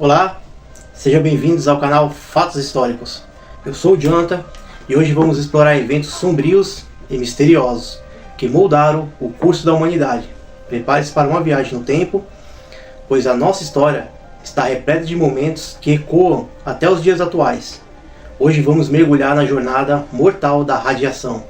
Olá, sejam bem-vindos ao canal Fatos Históricos. Eu sou o Jonathan e hoje vamos explorar eventos sombrios e misteriosos que moldaram o curso da humanidade. Prepare-se para uma viagem no tempo, pois a nossa história está repleta de momentos que ecoam até os dias atuais. Hoje vamos mergulhar na jornada mortal da radiação,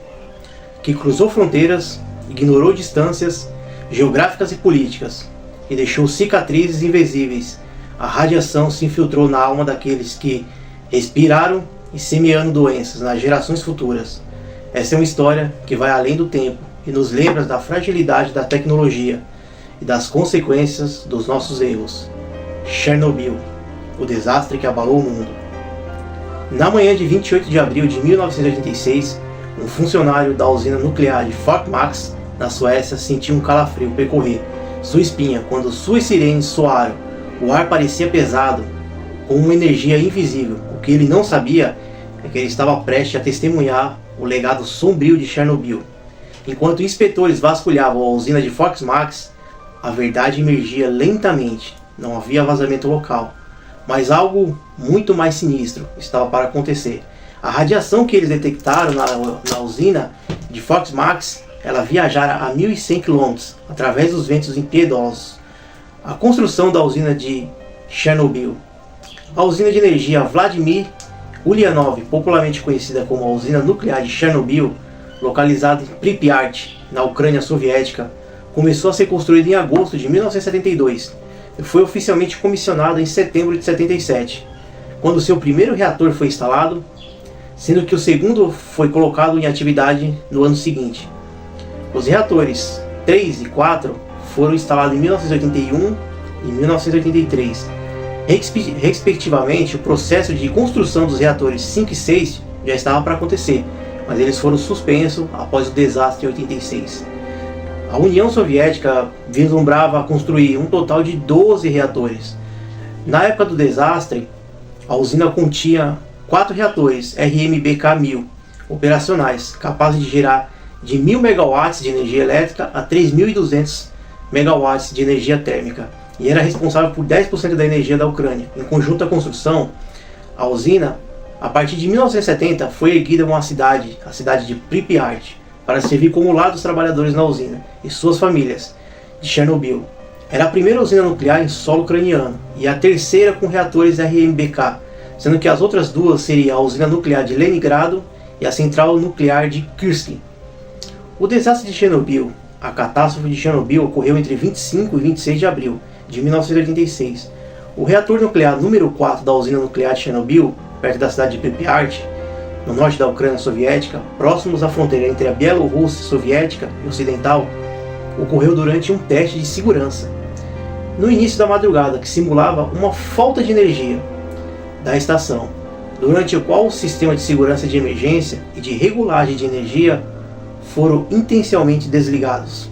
que cruzou fronteiras, ignorou distâncias geográficas e políticas e deixou cicatrizes invisíveis. A radiação se infiltrou na alma daqueles que respiraram e semeando doenças nas gerações futuras. Essa é uma história que vai além do tempo e nos lembra da fragilidade da tecnologia e das consequências dos nossos erros. Chernobyl, o desastre que abalou o mundo. Na manhã de 28 de abril de 1986, um funcionário da usina nuclear de Fort Max, na Suécia, sentiu um calafrio percorrer sua espinha quando suas sirenes soaram. O ar parecia pesado, com uma energia invisível. O que ele não sabia é que ele estava prestes a testemunhar o legado sombrio de Chernobyl. Enquanto inspetores vasculhavam a usina de Fort Max, a verdade emergia lentamente. Não havia vazamento local, mas algo muito mais sinistro estava para acontecer. A radiação que eles detectaram na usina de Fort Max, ela viajara a 1.100 km através dos ventos impiedosos. A construção da usina de Chernobyl. A usina de energia Vladimir Ulyanov, popularmente conhecida como a usina nuclear de Chernobyl, localizada em Pripyat, na Ucrânia soviética, começou a ser construída em agosto de 1972 e foi oficialmente comissionada em setembro de 77, quando seu primeiro reator foi instalado, sendo que o segundo foi colocado em atividade no ano seguinte. Os reatores 3 e 4 foram instalados em 1981 e 1983. Respectivamente, o processo de construção dos reatores 5 e 6 já estava para acontecer, mas eles foram suspensos após o desastre em 86. A União Soviética vislumbrava construir um total de 12 reatores. Na época do desastre, a usina continha 4 reatores RMBK-1000 operacionais, capazes de gerar de 1.000 megawatts de energia elétrica a 3.200 megawatts de energia térmica, e era responsável por 10% da energia da Ucrânia. Em conjunto à construção, a usina, a partir de 1970, foi erguida uma cidade, a cidade de Pripyat, para servir como lar dos trabalhadores na usina e suas famílias de Chernobyl. Era a primeira usina nuclear em solo ucraniano e a terceira com reatores RMBK, sendo que as outras duas seriam a usina nuclear de Leningrado e a central nuclear de Kursk. O desastre de Chernobyl. A catástrofe de Chernobyl ocorreu entre 25 e 26 de abril de 1986. O reator nuclear número 4 da usina nuclear de Chernobyl, perto da cidade de Pripyat, no norte da Ucrânia soviética, próximos à fronteira entre a Bielorrússia soviética e ocidental, ocorreu durante um teste de segurança. No início da madrugada, que simulava uma falta de energia da estação, durante o qual o sistema de segurança de emergência e de regulagem de energia foram intencionalmente desligados.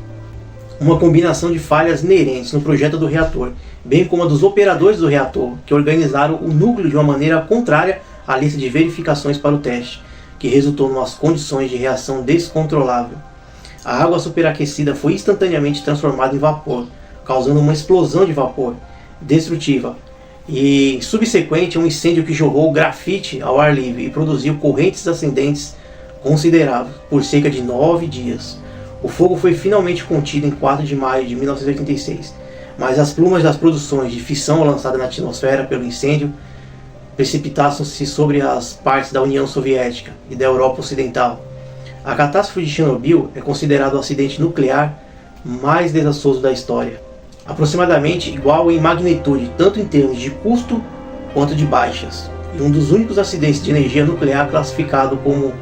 Uma combinação de falhas inerentes no projeto do reator, bem como a dos operadores do reator, que organizaram o núcleo de uma maneira contrária à lista de verificações para o teste, que resultou em umas condições de reação descontrolável. A água superaquecida foi instantaneamente transformada em vapor, causando uma explosão de vapor destrutiva, e subsequente a um incêndio que jorrou grafite ao ar livre e produziu correntes ascendentes considerável por cerca de 9 dias. O fogo foi finalmente contido em 4 de maio de 1986, mas as plumas das produções de fissão lançadas na atmosfera pelo incêndio precipitaram-se sobre as partes da União Soviética e da Europa Ocidental. A catástrofe de Chernobyl é considerado o acidente nuclear mais desastroso da história, aproximadamente igual em magnitude, tanto em termos de custo quanto de baixas, e um dos únicos acidentes de energia nuclear classificado como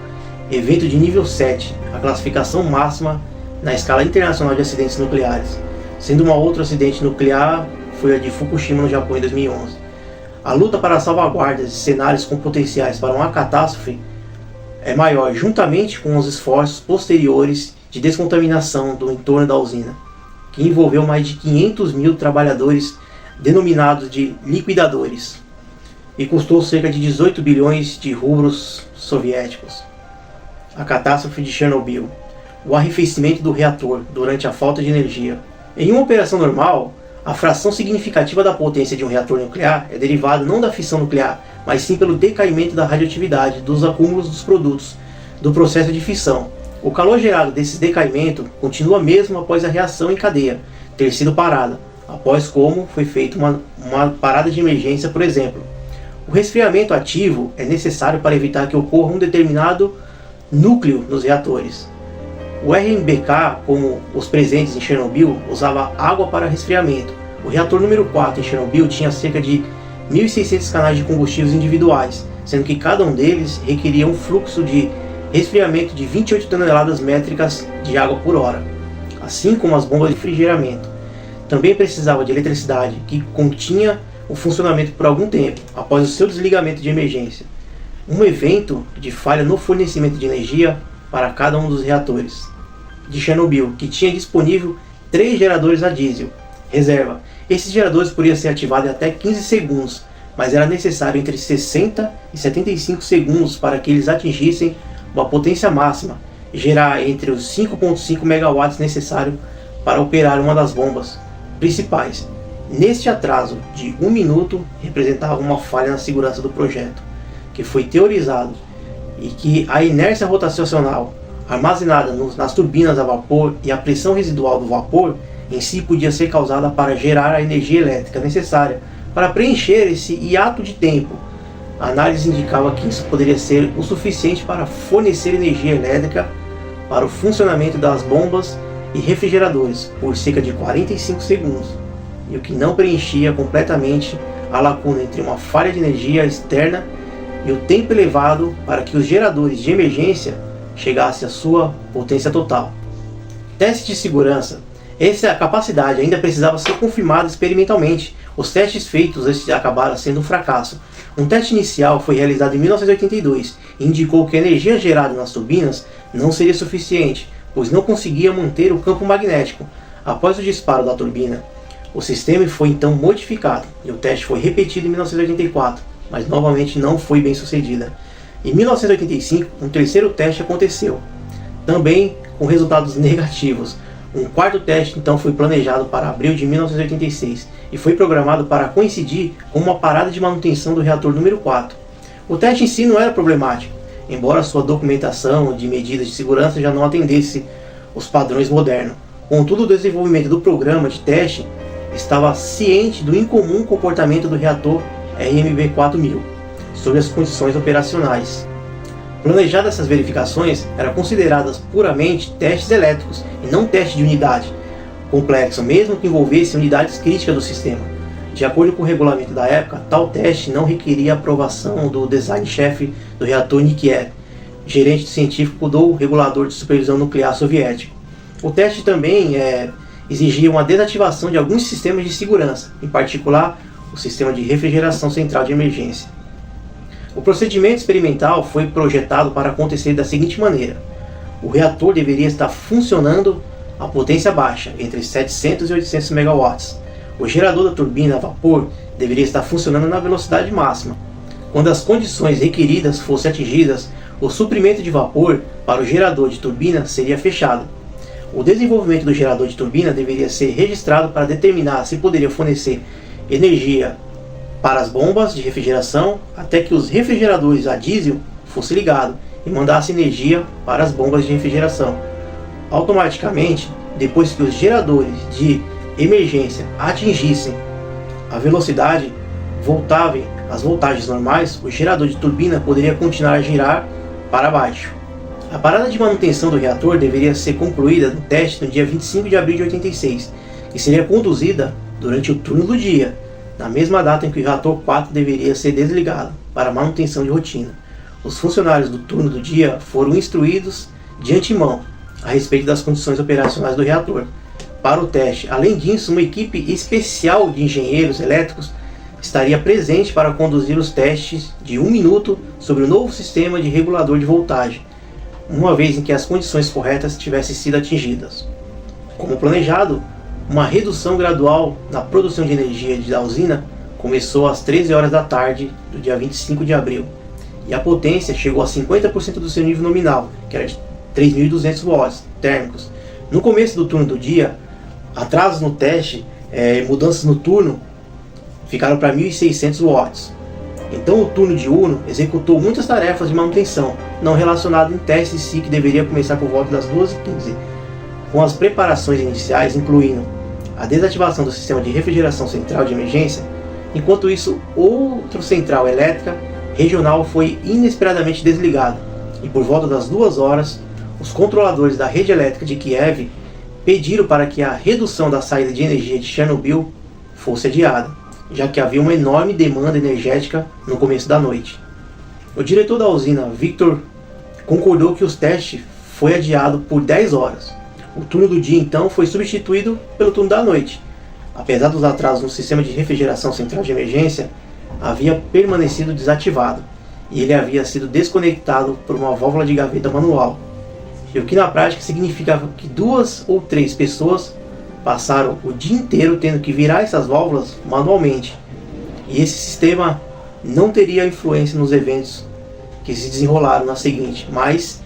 evento de nível 7, a classificação máxima na escala internacional de acidentes nucleares, sendo um outro acidente nuclear foi a de Fukushima no Japão em 2011. A luta para salvaguardas de cenários com potenciais para uma catástrofe é maior, juntamente com os esforços posteriores de descontaminação do entorno da usina, que envolveu mais de 500 mil trabalhadores denominados de liquidadores, e custou cerca de 18 bilhões de rublos soviéticos. A catástrofe de Chernobyl. O arrefecimento do reator durante a falta de energia. Em uma operação normal, A fração significativa da potência de um reator nuclear é derivada não da fissão nuclear, mas sim pelo decaimento da radioatividade dos acúmulos dos produtos do processo de fissão. O calor gerado desse decaimento continua mesmo após a reação em cadeia ter sido parada, após como foi feita uma parada de emergência, por exemplo. O resfriamento ativo é necessário para evitar que ocorra um determinado núcleo nos reatores. O RMBK, como os presentes em Chernobyl, usava água para resfriamento. O reator número 4 em Chernobyl tinha cerca de 1.600 canais de combustíveis individuais, sendo que cada um deles requeria um fluxo de resfriamento de 28 toneladas métricas de água por hora, assim como as bombas de refrigeramento. Também precisava de eletricidade, que continha o funcionamento por algum tempo, após o seu desligamento de emergência. Um evento de falha no fornecimento de energia para cada um dos reatores de Chernobyl, que tinha disponível 3 geradores a diesel reserva. Esses geradores podiam ser ativados em até 15 segundos, mas era necessário entre 60 e 75 segundos para que eles atingissem uma potência máxima, gerar entre os 5,5 megawatts necessários para operar uma das bombas principais. Neste atraso de 1 minuto representava uma falha na segurança do projeto, que foi teorizado, e que a inércia rotacional armazenada nas turbinas a vapor e a pressão residual do vapor em si podia ser causada para gerar a energia elétrica necessária para preencher esse hiato de tempo. A análise indicava que isso poderia ser o suficiente para fornecer energia elétrica para o funcionamento das bombas e refrigeradores por cerca de 45 segundos, e o que não preenchia completamente a lacuna entre uma falha de energia externa e o tempo elevado para que os geradores de emergência chegassem à sua potência total. Teste de segurança. Essa capacidade ainda precisava ser confirmada experimentalmente. Os testes feitos acabaram sendo um fracasso. Um teste inicial foi realizado em 1982 e indicou que a energia gerada nas turbinas não seria suficiente, pois não conseguia manter o campo magnético após o disparo da turbina. O sistema foi então modificado e o teste foi repetido em 1984, mas novamente não foi bem sucedida. Em 1985, um terceiro teste aconteceu, também com resultados negativos. Um quarto teste então foi planejado para abril de 1986 e foi programado para coincidir com uma parada de manutenção do reator número 4. O teste em si não era problemático, embora sua documentação de medidas de segurança já não atendesse os padrões modernos. Contudo, o desenvolvimento do programa de teste estava ciente do incomum comportamento do reator RMB4000 sobre as condições operacionais. Planejadas essas verificações eram consideradas puramente testes elétricos e não testes de unidade complexo, mesmo que envolvessem unidades críticas do sistema. De acordo com o regulamento da época, tal teste não requeria aprovação do design-chefe do reator Nikiev, gerente científico do regulador de supervisão nuclear soviético. O teste também exigia uma desativação de alguns sistemas de segurança, em particular o sistema de refrigeração central de emergência. O procedimento experimental foi projetado para acontecer da seguinte maneira: o reator deveria estar funcionando a potência baixa, entre 700 e 800 megawatts. O gerador da turbina a vapor deveria estar funcionando na velocidade máxima. Quando as condições requeridas fossem atingidas, o suprimento de vapor para o gerador de turbina seria fechado. O desenvolvimento do gerador de turbina deveria ser registrado para determinar se poderia fornecer energia para as bombas de refrigeração até que os refrigeradores a diesel fossem ligados e mandassem energia para as bombas de refrigeração. Automaticamente, depois que os geradores de emergência atingissem a velocidade as voltagens normais, o gerador de turbina poderia continuar a girar para baixo. A parada de manutenção do reator deveria ser concluída no teste no dia 25 de abril de 86 e seria conduzida durante o turno do dia, na mesma data em que o reator 4 deveria ser desligado para manutenção de rotina. Os funcionários do turno do dia foram instruídos de antemão a respeito das condições operacionais do reator para o teste. Além disso, uma equipe especial de engenheiros elétricos estaria presente para conduzir os testes de 1 minuto sobre o novo sistema de regulador de voltagem, uma vez em que as condições corretas tivessem sido atingidas. Como planejado, uma redução gradual na produção de energia da usina começou às 13 horas da tarde do dia 25 de abril, e a potência chegou a 50% do seu nível nominal, que era de 3.200 watts térmicos. No começo do turno do dia, atrasos no teste mudanças no turno ficaram para 1.600 watts. Então o turno diurno executou muitas tarefas de manutenção, não relacionadas em teste em si, que deveria começar por volta das 2h15, com as preparações iniciais incluindo a desativação do sistema de refrigeração central de emergência. Enquanto isso, outra central elétrica regional foi inesperadamente desligada, e por volta das 2 horas, os controladores da rede elétrica de Kiev pediram para que a redução da saída de energia de Chernobyl fosse adiada, já que havia uma enorme demanda energética no começo da noite. O diretor da usina, Victor, concordou que os testes foi adiado por 10 horas. O turno do dia então foi substituído pelo turno da noite. Apesar dos atrasos no sistema de refrigeração central de emergência, havia permanecido desativado e ele havia sido desconectado por uma válvula de gaveta manual, o que na prática significava que 2 ou 3 pessoas passaram o dia inteiro tendo que virar essas válvulas manualmente, e esse sistema não teria influência nos eventos que se desenrolaram na seguinte, mas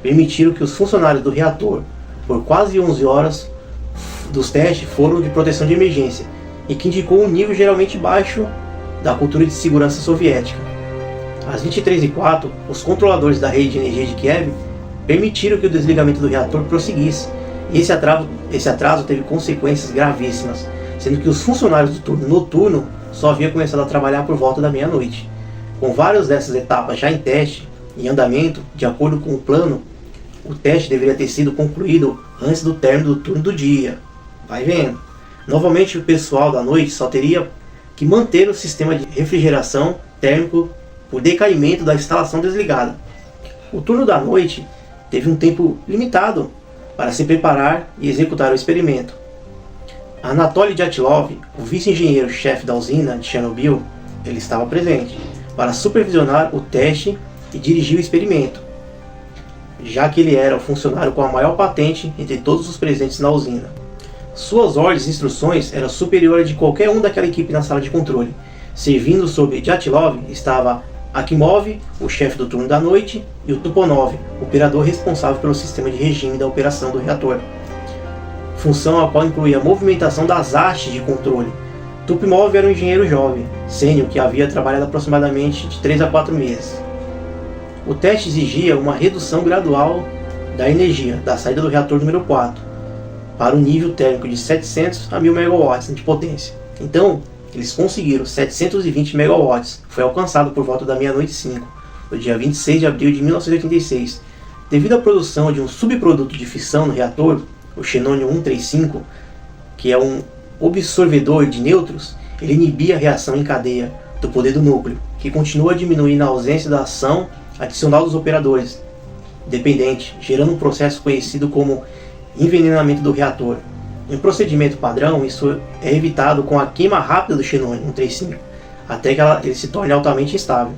permitiram que os funcionários do reator, por quase 11 horas dos testes, foram de proteção de emergência, e que indicou um nível geralmente baixo da cultura de segurança soviética. Às 23h04, os controladores da rede de energia de Kiev permitiram que o desligamento do reator prosseguisse, e esse atraso teve consequências gravíssimas, sendo que os funcionários do turno noturno só haviam começado a trabalhar por volta da meia-noite. Com várias dessas etapas já em teste, em andamento, de acordo com o plano, o teste deveria ter sido concluído antes do término do turno do dia. Vai vendo. Novamente, o pessoal da noite só teria que manter o sistema de refrigeração térmico por decaimento da instalação desligada. O turno da noite teve um tempo limitado para se preparar e executar o experimento. Anatoly Dyatlov, o vice-engenheiro-chefe da usina de Chernobyl, ele estava presente para supervisionar o teste e dirigir o experimento, já que ele era o funcionário com a maior patente entre todos os presentes na usina. Suas ordens e instruções eram superiores de qualquer um daquela equipe na sala de controle. Servindo sob Dyatlov estava Akimov, o chefe do turno da noite, e o Tuponov, o operador responsável pelo sistema de regime da operação do reator, função a qual incluía a movimentação das hastes de controle. Tuponov era um engenheiro jovem, sênior, que havia trabalhado aproximadamente de 3 a 4 meses. O teste exigia uma redução gradual da energia da saída do reator número 4 para um nível térmico de 700 a 1000 MW de potência. Então, eles conseguiram 720 MW, foi alcançado por volta da meia-noite 5, no dia 26 de abril de 1986. Devido à produção de um subproduto de fissão no reator, o xenônio-135, que é um absorvedor de nêutrons, ele inibia a reação em cadeia do poder do núcleo, que continua a diminuir na ausência da ação adicional dos operadores dependente, gerando um processo conhecido como envenenamento do reator. Em um procedimento padrão, isso é evitado com a queima rápida do xenônio-135, até que ele se torne altamente instável.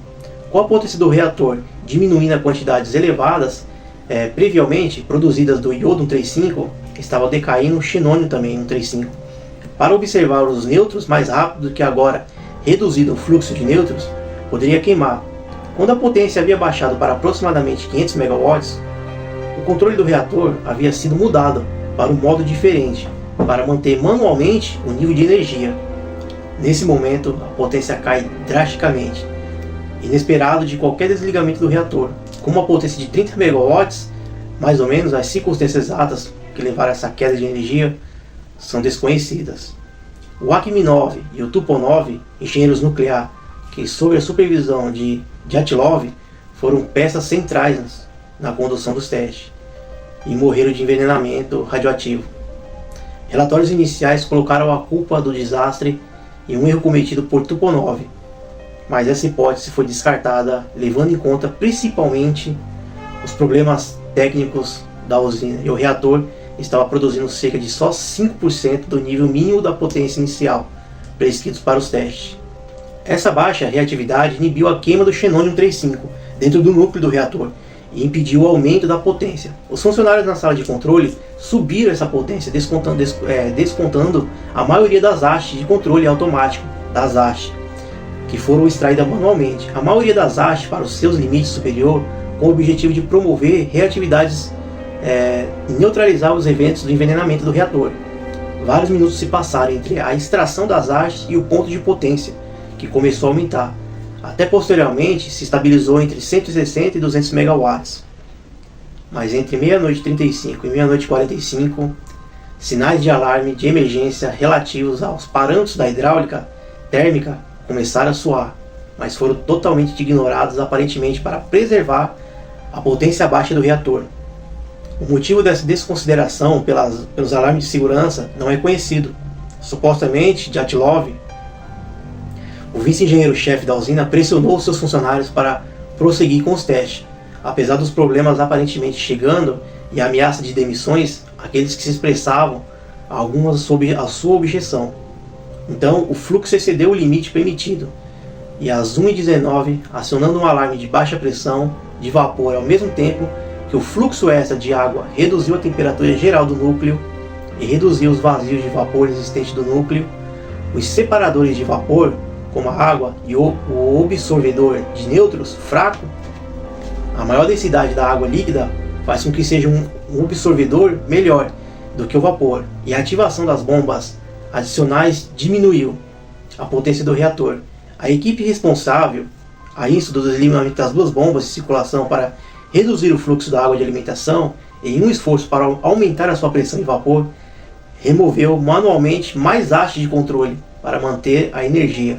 Com a potência do reator diminuindo a quantidades elevadas previamente produzidas do iodo-135, estava decaindo o xenônio também 135. Para observar os nêutrons mais rápido do que agora reduzido o fluxo de nêutrons, poderia queimar. Quando a potência havia baixado para aproximadamente 500 MW, o controle do reator havia sido mudado para um modo diferente, para manter manualmente o nível de energia. Nesse momento, a potência cai drasticamente, inesperado de qualquer desligamento do reator. Com uma potência de 30 MW, mais ou menos, as circunstâncias exatas que levaram a essa queda de energia são desconhecidas. O Akimov e o Tuponov, engenheiros nucleares, que sob a supervisão de Dyatlov, foram peças centrais na condução dos testes e morreram de envenenamento radioativo. Relatórios iniciais colocaram a culpa do desastre em um erro cometido por Tuponov, mas essa hipótese foi descartada, levando em conta principalmente os problemas técnicos da usina, e o reator estava produzindo cerca de só 5% do nível mínimo da potência inicial prescritos para os testes. Essa baixa reatividade inibiu a queima do xenônio-135 dentro do núcleo do reator e impediu o aumento da potência. Os funcionários na sala de controle subiram essa potência, descontando a maioria das hastes de controle automático das hastes, que foram extraídas manualmente. A maioria das hastes para os seus limites superior, com o objetivo de promover reatividades e neutralizar os eventos do envenenamento do reator. Vários minutos se passaram entre a extração das hastes e o ponto de potência, que começou a aumentar, até posteriormente se estabilizou entre 160 e 200 megawatts. Mas entre meia-noite e 35 e meia-noite e 45, sinais de alarme de emergência relativos aos parâmetros da hidráulica térmica começaram a soar, mas foram totalmente ignorados, aparentemente para preservar a potência baixa do reator. O motivo dessa desconsideração pelos alarmes de segurança não é conhecido. Supostamente, Dyatlov, o vice-engenheiro-chefe da usina, pressionou seus funcionários para prosseguir com os testes. Apesar dos problemas aparentemente chegando e a ameaça de demissões, aqueles que se expressavam, algumas sob a sua objeção. Então, o fluxo excedeu o limite permitido, e às 1h19, acionando um alarme de baixa pressão de vapor ao mesmo tempo que o fluxo extra de água reduziu a temperatura geral do núcleo e reduziu os vazios de vapor existentes do núcleo, os separadores de vapor, como a água e o absorvedor de nêutrons fraco, a maior densidade da água líquida faz com que seja um absorvedor melhor do que o vapor, e a ativação das bombas adicionais diminuiu a potência do reator. A equipe responsável a isso do desligamento das duas bombas de circulação para reduzir o fluxo da água de alimentação, em um esforço para aumentar a sua pressão de vapor, removeu manualmente mais hastes de controle para manter a energia.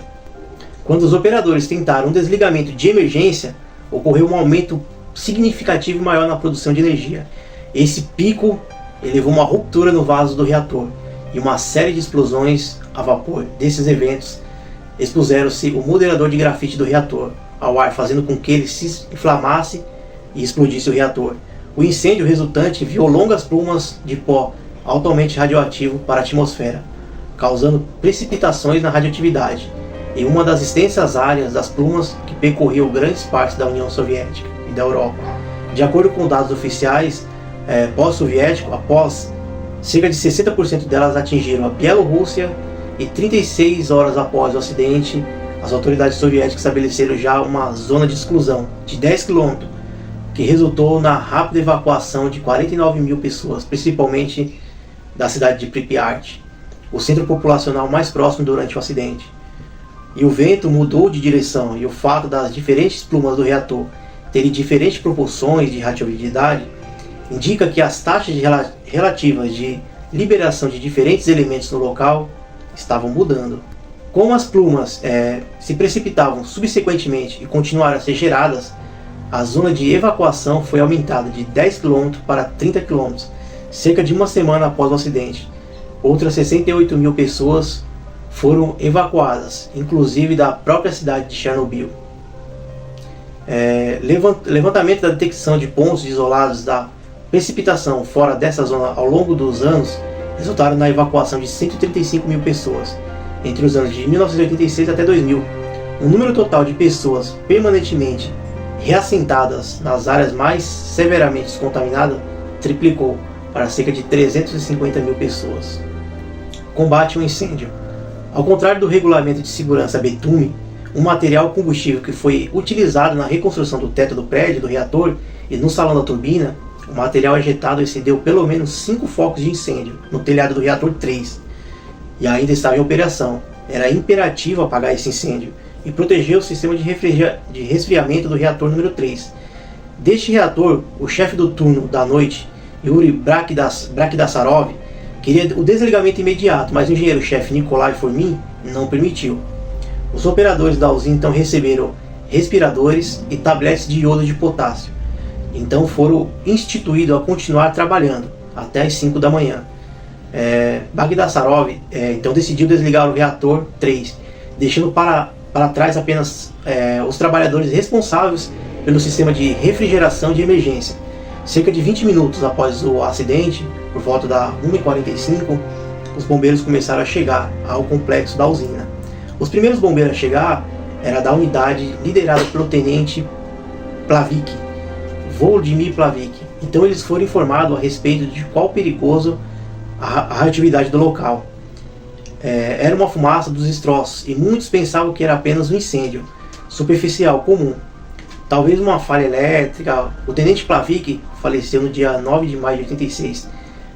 Quando os operadores tentaram um desligamento de emergência, ocorreu um aumento significativo maior na produção de energia. Esse pico levou a uma ruptura no vaso do reator e uma série de explosões a vapor. Desses eventos, expuseram-se o moderador de grafite do reator ao ar, fazendo com que ele se inflamasse e explodisse o reator. O incêndio resultante enviou longas plumas de pó altamente radioativo para a atmosfera, causando precipitações na radioatividade em uma das extensas áreas das plumas que percorriam grandes partes da União Soviética e da Europa. De acordo com dados oficiais pós-soviéticos, após cerca de 60% delas atingiram a Bielorrússia, e 36 horas após o acidente, as autoridades soviéticas estabeleceram já uma zona de exclusão de 10 km, que resultou na rápida evacuação de 49 mil pessoas, principalmente da cidade de Pripyat, o centro populacional mais próximo durante o acidente. E o vento mudou de direção, e o fato das diferentes plumas do reator terem diferentes proporções de radioatividade indica que as taxas relativas de liberação de diferentes elementos no local estavam mudando. Como as plumas se precipitavam subsequentemente e continuaram a ser geradas, a zona de evacuação foi aumentada de 10 km para 30 km, cerca de uma semana após o acidente. Outras 68 mil pessoas foram evacuadas, inclusive da própria cidade de Chernobyl. Levantamento da detecção de pontos isolados da precipitação fora dessa zona ao longo dos anos resultaram na evacuação de 135 mil pessoas entre os anos de 1986 até 2000. O número total de pessoas permanentemente reassentadas nas áreas mais severamente contaminadas triplicou para cerca de 350 mil pessoas. Combate ao incêndio. Ao contrário do regulamento de segurança betume, um material combustível que foi utilizado na reconstrução do teto do prédio do reator e no salão da turbina, o material ejetado excedeu pelo menos 5 focos de incêndio no telhado do reator 3 e ainda estava em operação. Era imperativo apagar esse incêndio e proteger o sistema de resfriamento do reator número 3. Deste reator, o chefe do turno da noite, Yuri Brakdassarov, queria o desligamento imediato, mas o engenheiro-chefe Nikolai Fomin não permitiu. Os operadores da usina então receberam respiradores e tabletes de iodo de potássio. Então foram instituídos a continuar trabalhando até as 5 da manhã. Brakdassarov então decidiu desligar o reator 3, deixando para trás apenas os trabalhadores responsáveis pelo sistema de refrigeração de emergência. Cerca de 20 minutos após o acidente, por volta da 1h45, os bombeiros começaram a chegar ao complexo da usina. Os primeiros bombeiros a chegar eram da unidade liderada pelo tenente Plavik, Volodymyr Plavik. Então eles foram informados a respeito de qual perigoso a radioatividade do local. Era uma fumaça dos destroços e muitos pensavam que era apenas um incêndio superficial comum, talvez uma falha elétrica. O tenente Plavik faleceu no dia 9 de maio de 86,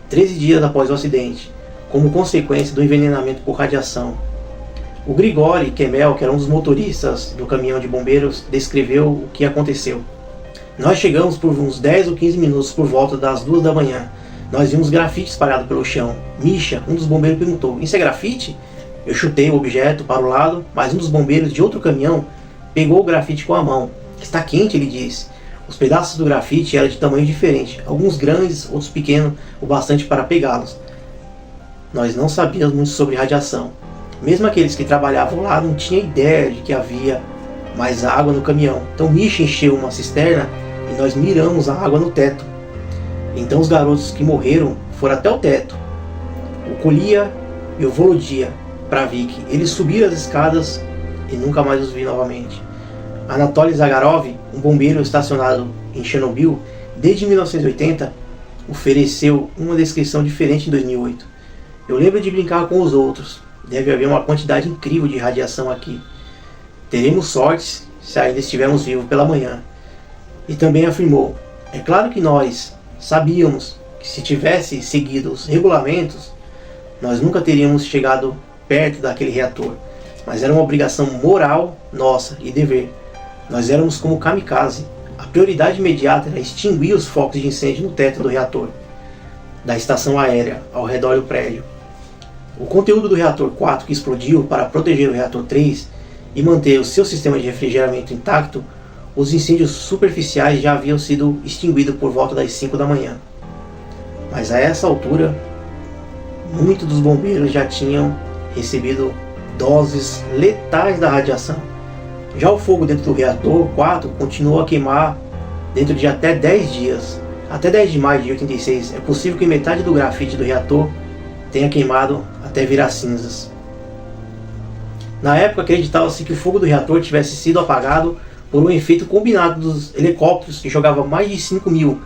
13 dias após o acidente. como consequência do envenenamento por radiação. O Grigori Kemel, que era um dos motoristas do caminhão de bombeiros, descreveu o que aconteceu. Nós chegamos por uns 10 ou 15 minutos por volta das 2 da manhã. Nós vimos grafite espalhado pelo chão. Misha, um dos bombeiros, perguntou: "Isso é grafite?" Eu chutei o objeto para o lado, mas um dos bombeiros de outro caminhão pegou o grafite com a mão. "Está quente", ele disse. Os pedaços do grafite eram de tamanho diferente, alguns grandes, outros pequenos, o bastante para pegá-los. Nós não sabíamos muito sobre radiação. Mesmo aqueles que trabalhavam lá não tinham ideia de que havia mais água no caminhão. Então Misha encheu uma cisterna e nós miramos a água no teto. Então os garotos que morreram foram até o teto. O Kolia e o Volodia Pravik, eles subiram as escadas e nunca mais os vi novamente. Anatoly Zagarov, um bombeiro estacionado em Chernobyl desde 1980, ofereceu uma descrição diferente em 2008. "Eu lembro de brincar com os outros. Deve haver uma quantidade incrível de radiação aqui. Teremos sorte se ainda estivermos vivos pela manhã." E também afirmou: "É claro que nós sabíamos que se tivesse seguido os regulamentos, nós nunca teríamos chegado perto daquele reator. Mas era uma obrigação moral nossa e dever. Nós éramos como kamikaze. A prioridade imediata era extinguir os focos de incêndio no teto do reator, da estação aérea, ao redor do prédio. O conteúdo do reator 4 que explodiu para proteger o reator 3 e manter o seu sistema de refrigeramento intacto, os incêndios superficiais já haviam sido extinguidos por volta das 5 da manhã. Mas a essa altura, muitos dos bombeiros já tinham recebido doses letais da radiação. Já o fogo dentro do reator 4 continuou a queimar dentro de até 10 dias. Até 10 de maio de 86, é possível que metade do grafite do reator tenha queimado até virar cinzas. Na época, acreditava-se que o fogo do reator tivesse sido apagado por um efeito combinado dos helicópteros que jogavam mais de 5.000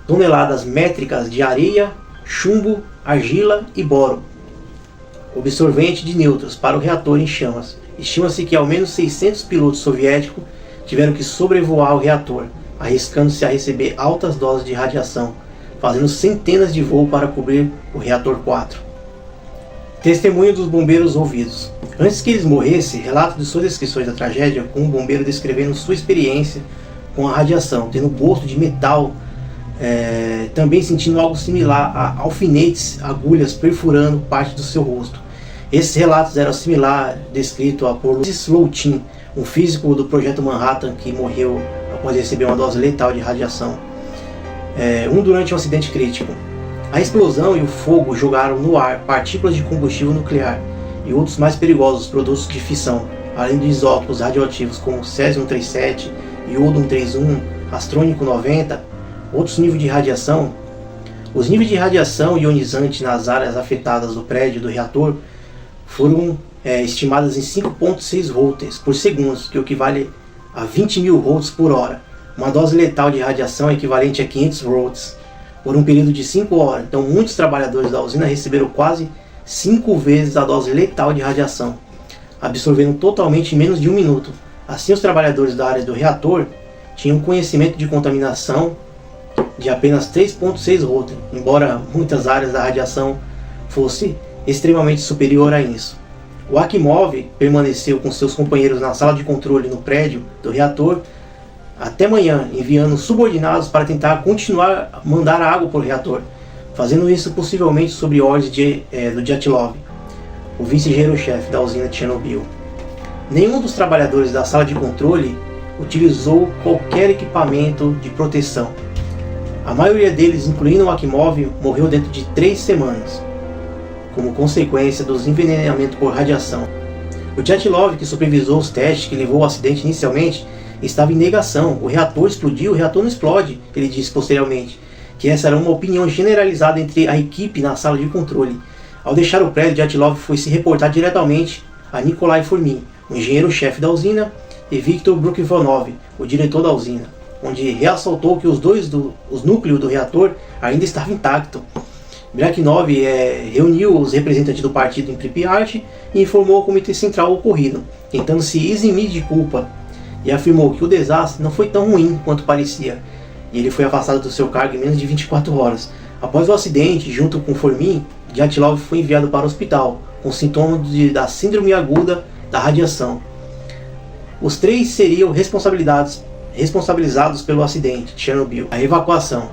toneladas métricas de areia, chumbo, argila e boro, absorvente de nêutrons, para o reator em chamas. Estima-se que ao menos 600 pilotos soviéticos tiveram que sobrevoar o reator, arriscando-se a receber altas doses de radiação, fazendo centenas de voos para cobrir o reator 4. Testemunho dos bombeiros ouvidos. Antes que eles morressem, relato de suas descrições da tragédia, com um bombeiro descrevendo sua experiência com a radiação, tendo gosto de metal, também sentindo algo similar a alfinetes, agulhas perfurando parte do seu rosto. Esses relatos eram similares descrito por Louis Loutin, um físico do Projeto Manhattan que morreu após receber uma dose letal de radiação, durante um acidente crítico. A explosão e o fogo jogaram no ar partículas de combustível nuclear e outros mais perigosos produtos de fissão, além de isótopos radioativos como césio-137, iodo-131, astrônico-90, outros níveis de radiação. Os níveis de radiação ionizante nas áreas afetadas do prédio do reator foram estimadas em 5,6 volts por segundo, que equivale a 20.000 volts por hora. Uma dose letal de radiação é equivalente a 500 volts por um período de 5 horas. Então muitos trabalhadores da usina receberam quase 5 vezes a dose letal de radiação, absorvendo totalmente em menos de 1 minuto. Assim, os trabalhadores da área do reator tinham conhecimento de contaminação de apenas 3,6 volts, embora muitas áreas da radiação fosse extremamente superior a isso. O Akimov permaneceu com seus companheiros na sala de controle no prédio do reator até manhã, enviando subordinados para tentar continuar a mandar água para o reator, fazendo isso possivelmente sob ordens do Dyatlov, o vice-engenheiro-chefe da usina de Chernobyl. Nenhum dos trabalhadores da sala de controle utilizou qualquer equipamento de proteção. A maioria deles, incluindo o Akimov, morreu dentro de 3 semanas, como consequência dos envenenamentos por radiação. O Dyatlov, que supervisou os testes que levou ao acidente inicialmente, estava em negação. O reator explodiu, o reator não explode, ele disse posteriormente, que essa era uma opinião generalizada entre a equipe na sala de controle. Ao deixar o prédio, Dyatlov foi se reportar diretamente a Nikolai Fomin, o engenheiro-chefe da usina, e Viktor Brukvanov, o diretor da usina, onde ressaltou que os núcleos do reator ainda estavam intactos. Brukvanov reuniu os representantes do partido em Pripyat e informou ao Comitê Central o ocorrido, tentando se eximir de culpa, e afirmou que o desastre não foi tão ruim quanto parecia, e ele foi afastado do seu cargo em menos de 24 horas. Após o acidente, junto com Fomin, Dyatlov foi enviado para o hospital com sintomas da síndrome aguda da radiação. Os 3 seriam responsabilizados pelo acidente de Chernobyl. A evacuação.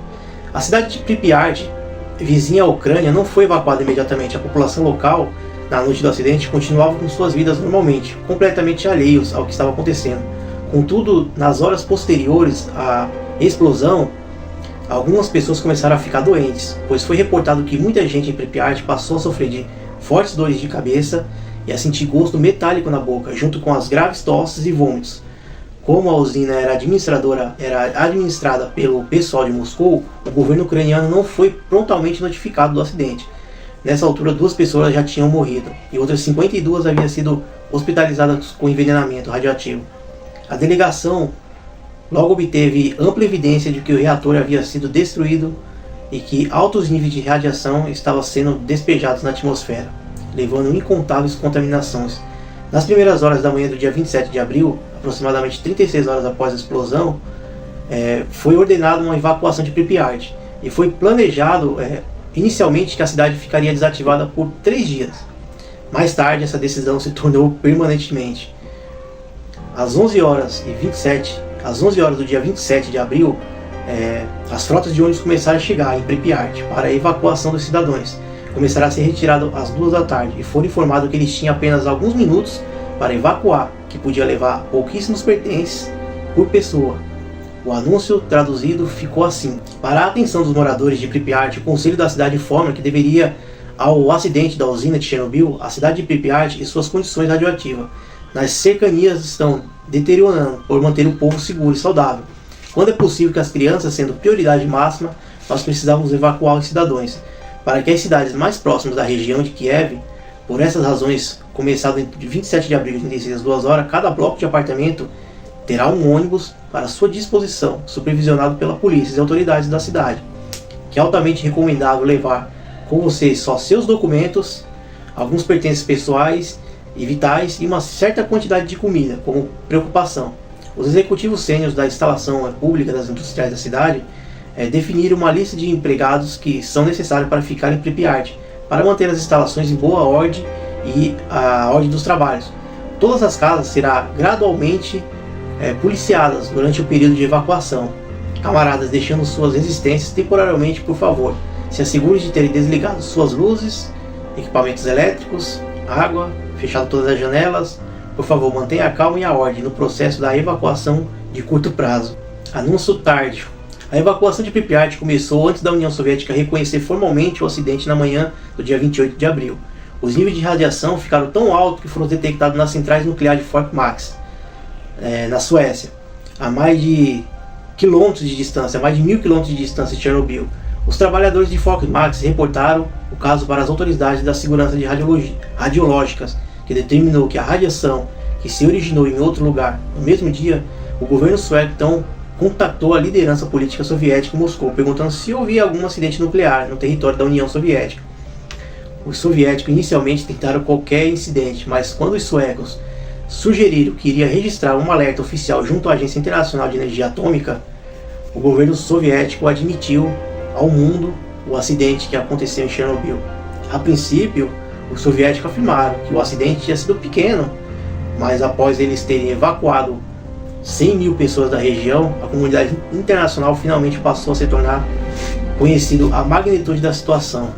A cidade de Pripyat, vizinha à Ucrânia, não foi evacuada imediatamente. A população local, na noite do acidente, continuava com suas vidas normalmente, completamente alheios ao que estava acontecendo. Contudo, nas horas posteriores à explosão, algumas pessoas começaram a ficar doentes, pois foi reportado que muita gente em Pripyat passou a sofrer de fortes dores de cabeça e a sentir gosto metálico na boca, junto com as graves tosses e vômitos. Como a usina era administrada pelo pessoal de Moscou, o governo ucraniano não foi prontamente notificado do acidente. Nessa altura, 2 pessoas já tinham morrido e outras 52 haviam sido hospitalizadas com envenenamento radioativo. A delegação logo obteve ampla evidência de que o reator havia sido destruído e que altos níveis de radiação estavam sendo despejados na atmosfera, levando incontáveis contaminações. Nas primeiras horas da manhã do dia 27 de abril, aproximadamente 36 horas após a explosão, foi ordenada uma evacuação de Pripyat e foi planejado inicialmente que a cidade ficaria desativada por 3 dias. Mais tarde, essa decisão se tornou permanentemente. Às 11 horas do dia 27 de abril, as frotas de ônibus começaram a chegar em Pripyat para a evacuação dos cidadãos. Começaram a ser retirados às 2 da tarde e foram informados que eles tinham apenas alguns minutos para evacuar, que podia levar pouquíssimos pertences por pessoa. O anúncio traduzido ficou assim: para a atenção dos moradores de Pripyat, o conselho da cidade informa que deveria ao acidente da usina de Chernobyl, a cidade de Pripyat e suas condições radioativas nas cercanias estão deteriorando por manter o povo seguro e saudável. Quando é possível que as crianças sendo prioridade máxima, nós precisamos evacuar os cidadãos, para que as cidades mais próximas da região de Kiev, por essas razões, começado em 27 de abril de 86 às 2 horas, cada bloco de apartamento terá um ônibus para sua disposição, supervisionado pela polícia e autoridades da cidade, que é altamente recomendável levar com você só seus documentos, alguns pertences pessoais e vitais e uma certa quantidade de comida, como preocupação. Os executivos sêniores da instalação pública das industriais da cidade definiram uma lista de empregados que são necessários para ficar em Pripyat, para manter as instalações em boa ordem e a ordem dos trabalhos. Todas as casas serão gradualmente policiadas durante o período de evacuação. Camaradas, deixando suas existências temporariamente, por favor, se assegure de terem desligado suas luzes, equipamentos elétricos, água, fechado todas as janelas. Por favor, mantenha a calma e a ordem no processo da evacuação de curto prazo. Anúncio tardio. A evacuação de Pripyat começou antes da União Soviética reconhecer formalmente o acidente na manhã do dia 28 de abril. Os níveis de radiação ficaram tão altos que foram detectados nas centrais nucleares de Fort Max, na Suécia, a mais de quilômetros de distância, mais de 1000 quilômetros de distância de Chernobyl. Os trabalhadores de Fort Max reportaram o caso para as autoridades da segurança de radiológicas, que determinou que a radiação que se originou em outro lugar no mesmo dia. O governo sueco então contactou a liderança política soviética em Moscou, perguntando se havia algum acidente nuclear no território da União Soviética. Os soviéticos inicialmente tentaram qualquer incidente, mas quando os suecos sugeriram que iria registrar um alerta oficial junto à Agência Internacional de Energia Atômica, o governo soviético admitiu ao mundo o acidente que aconteceu em Chernobyl. A princípio, os soviéticos afirmaram que o acidente tinha sido pequeno, mas após eles terem evacuado 100 mil pessoas da região, a comunidade internacional finalmente passou a se tornar conhecido a magnitude da situação.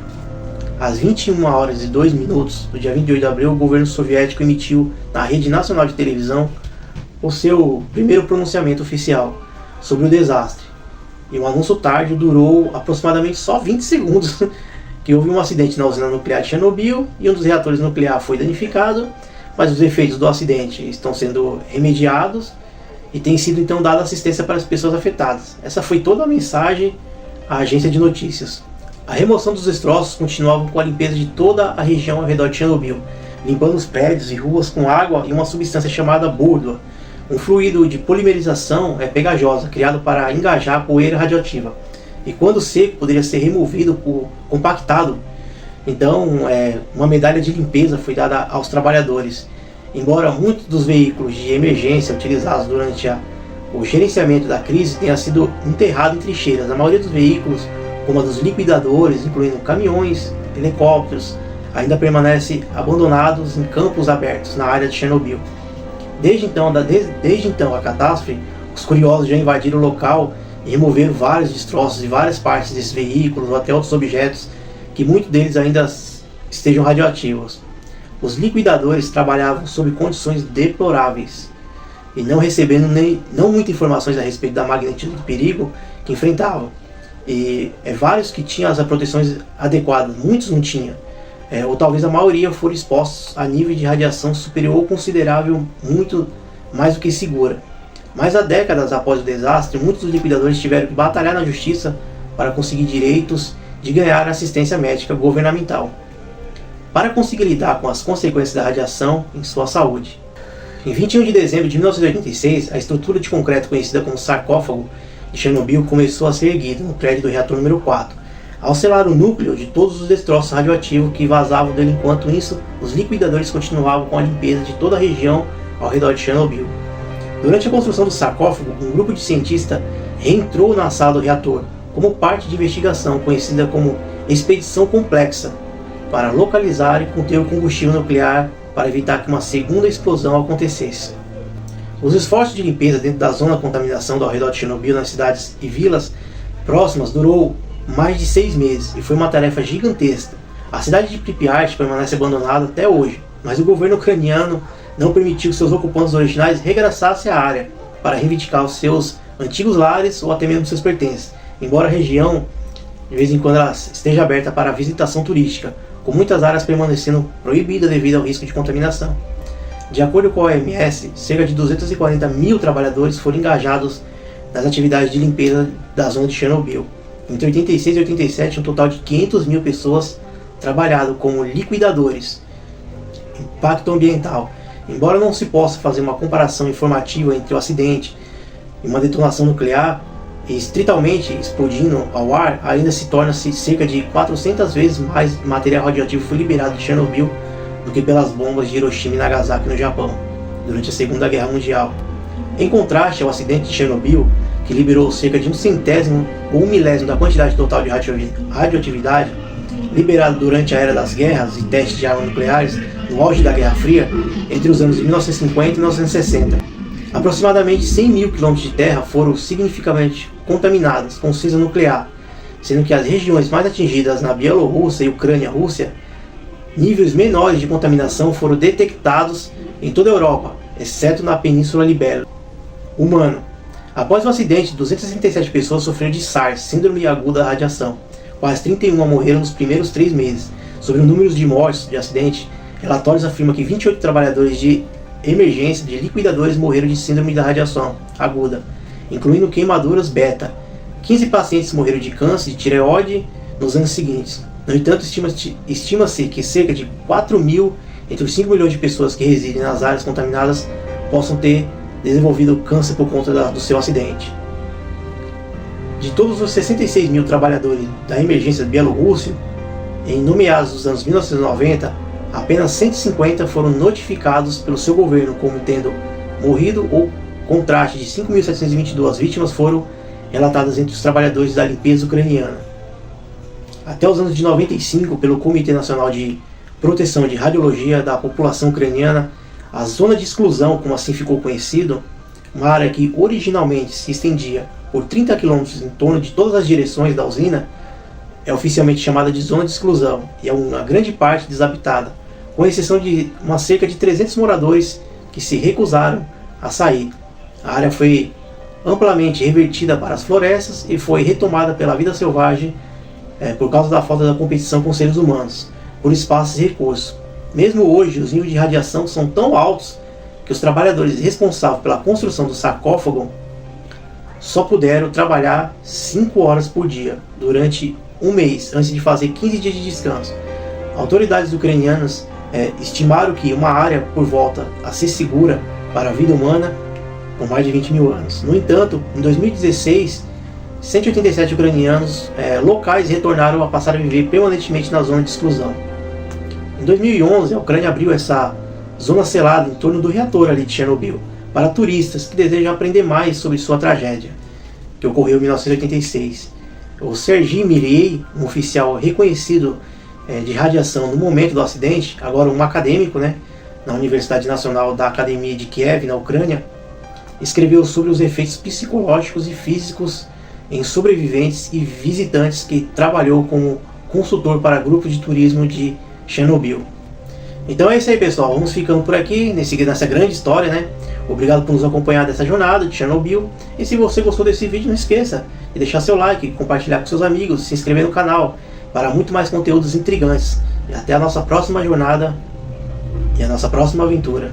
Às 21 horas e 2 minutos do dia 28 de abril, o governo soviético emitiu na rede nacional de televisão o seu primeiro pronunciamento oficial sobre o desastre. E o anúncio tardio durou aproximadamente só 20 segundos, que houve um acidente na usina nuclear de Chernobyl e um dos reatores nucleares foi danificado, mas os efeitos do acidente estão sendo remediados e tem sido então dada assistência para as pessoas afetadas. Essa foi toda a mensagem à agência de notícias. A remoção dos destroços continuava com a limpeza de toda a região ao redor de Chernobyl, limpando os prédios e ruas com água e uma substância chamada búrlua, um fluido de polimerização pegajosa, criado para engajar a poeira radioativa. E quando seco, poderia ser removido por compactado. Então, uma medalha de limpeza foi dada aos trabalhadores. Embora muitos dos veículos de emergência utilizados durante o gerenciamento da crise tenha sido enterrado em trincheiras, a maioria dos veículos, como a dos liquidadores, incluindo caminhões, helicópteros ainda permanecem abandonados em campos abertos na área de Chernobyl. Desde então a catástrofe, os curiosos já invadiram o local e removeram vários destroços e várias partes desses veículos ou até outros objetos que muitos deles ainda estejam radioativos. Os liquidadores trabalhavam sob condições deploráveis e não recebendo não muitas informações a respeito da magnitude do perigo que enfrentavam. E vários que tinham as proteções adequadas, muitos não tinham. Ou talvez a maioria foram expostos a nível de radiação superior ou considerável, muito mais do que segura. Mas há décadas após o desastre, muitos dos liquidadores tiveram que batalhar na justiça para conseguir direitos de ganhar assistência médica governamental, para conseguir lidar com as consequências da radiação em sua saúde. Em 21 de dezembro de 1986, a estrutura de concreto conhecida como sarcófago de Chernobyl começou a ser erguida no prédio do reator número 4, ao selar o núcleo de todos os destroços radioativos que vazavam dele. Enquanto isso, os liquidadores continuavam com a limpeza de toda a região ao redor de Chernobyl. Durante a construção do sarcófago, um grupo de cientistas reentrou na sala do reator como parte de investigação conhecida como Expedição Complexa, para localizar e conter o combustível nuclear para evitar que uma segunda explosão acontecesse. Os esforços de limpeza dentro da zona de contaminação ao redor de Chernobyl, nas cidades e vilas próximas, durou mais de 6 meses e foi uma tarefa gigantesca. A cidade de Pripyat permanece abandonada até hoje, mas o governo ucraniano não permitiu que seus ocupantes originais regressassem à área para reivindicar os seus antigos lares ou até mesmo seus pertences, embora a região de vez em quando ela esteja aberta para visitação turística, com muitas áreas permanecendo proibidas devido ao risco de contaminação. De acordo com a OMS, cerca de 240 mil trabalhadores foram engajados nas atividades de limpeza da zona de Chernobyl. Entre 86 e 87, um total de 500 mil pessoas trabalharam como liquidadores. Impacto ambiental. Embora não se possa fazer uma comparação informativa entre o acidente e uma detonação nuclear, e estritamente explodindo ao ar, ainda se torna-se cerca de 400 vezes mais material radioativo foi liberado de Chernobyl do que pelas bombas de Hiroshima e Nagasaki no Japão, durante a Segunda Guerra Mundial. Em contraste ao acidente de Chernobyl, que liberou cerca de 1/100º ou 1/1000º da quantidade total de radioatividade liberada durante a era das guerras e testes de armas nucleares no auge da Guerra Fria, entre os anos de 1950 e 1960. Aproximadamente 100 mil quilômetros de terra foram significativamente contaminadas com cinza nuclear, sendo que as regiões mais atingidas na Bielorrússia e Ucrânia-Rússia, níveis menores de contaminação foram detectados em toda a Europa, exceto na Península Ibérica. Humano. Após o acidente, 267 pessoas sofreram de SARS, síndrome aguda da radiação. Quase 31 morreram nos primeiros 3 meses. Sobre o número de mortes de acidente, relatórios afirmam que 28 trabalhadores de emergência de liquidadores morreram de síndrome da radiação aguda, incluindo queimaduras beta. 15 pacientes morreram de câncer de tireoide nos anos seguintes. No entanto, estima-se que cerca de 4 mil entre os 5 milhões de pessoas que residem nas áreas contaminadas possam ter desenvolvido câncer por conta do seu acidente. De todos os 66 mil trabalhadores da emergência bielorrússia, em meados dos anos 1990, apenas 150 foram notificados pelo seu governo como tendo morrido, ou contraste de 5.722 vítimas foram relatadas entre os trabalhadores da limpeza ucraniana. Até os anos de 95, pelo Comitê Nacional de Proteção de Radiologia da População Ucraniana, a zona de exclusão, como assim ficou conhecido, uma área que originalmente se estendia por 30 km em torno de todas as direções da usina, é oficialmente chamada de zona de exclusão e é uma grande parte desabitada, com exceção de cerca de 300 moradores que se recusaram a sair. A área foi amplamente revertida para as florestas e foi retomada pela vida selvagem por causa da falta da competição com seres humanos, por espaços e recursos. Mesmo hoje, os níveis de radiação são tão altos que os trabalhadores responsáveis pela construção do sarcófago só puderam trabalhar 5 horas por dia durante um mês, antes de fazer 15 dias de descanso. Autoridades ucranianas estimaram que uma área por volta a ser segura para a vida humana por mais de 20 mil anos. No entanto, em 2016, 187 ucranianos locais retornaram a passar a viver permanentemente na zona de exclusão. Em 2011, a Ucrânia abriu essa zona selada em torno do reator ali de Chernobyl para turistas que desejam aprender mais sobre sua tragédia, que ocorreu em 1986. O Sergei Mirei, um oficial reconhecido de radiação no momento do acidente, agora um acadêmico, né, na Universidade Nacional da Academia de Kiev, na Ucrânia, escreveu sobre os efeitos psicológicos e físicos em sobreviventes e visitantes que trabalhou como consultor para grupos de turismo de Chernobyl. Então é isso aí, pessoal, vamos ficando por aqui nessa grande história, né? Obrigado por nos acompanhar dessa jornada de Chernobyl. E se você gostou desse vídeo, não esqueça de deixar seu like, compartilhar com seus amigos, se inscrever no canal para muito mais conteúdos intrigantes. E até a nossa próxima jornada e a nossa próxima aventura.